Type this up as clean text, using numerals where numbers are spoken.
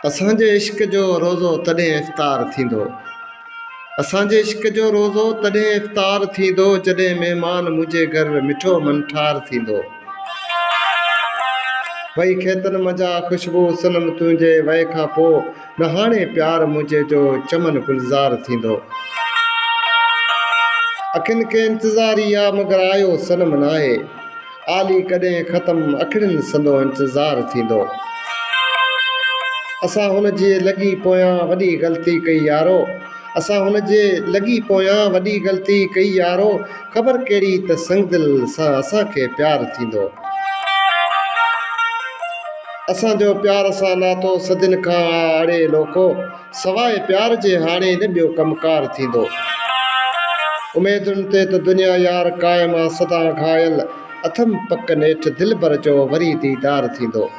असांजे इश्क जो रोज़ो तॾहिं इफ़्तार थींदो। असांजे इश्क जो रोज़ो तॾहिं इफ़्तार थींदो जॾहिं महिमान मुंहिंजे घर मिठो मनठार थींदो। वही खेतन मजा ख़ुशबू सनम तुंहिंजे वए खां पोइ न हाणे प्यार मुंहिंजे जो चमन गुलज़ार थींदो। अखियुनि खे इंतज़ार ई आहे मगर आयो सनम नाहे, आली कॾहिं ख़त्म अखियुनि संदो इंतज़ार थींदो। असां हुनजे लॻी पोयां वॾी ग़लती कई यारो, असां हुनजे लॻी पोयां वॾी ग़लती कई यारो, ख़बर कहिड़ी त संग दिल सां असांखे प्यार थींदो। असांजो प्यार सां नातो सदिन खां आड़े लोको, सवाइ प्यार जे हाणे न ॿियो कमकार थींदो। उमेदुनि ते त दुनिया यार क़ाइम आहे सदा घायल, अथम पक नेठि दिलबर जो वरी दीदार थींदो।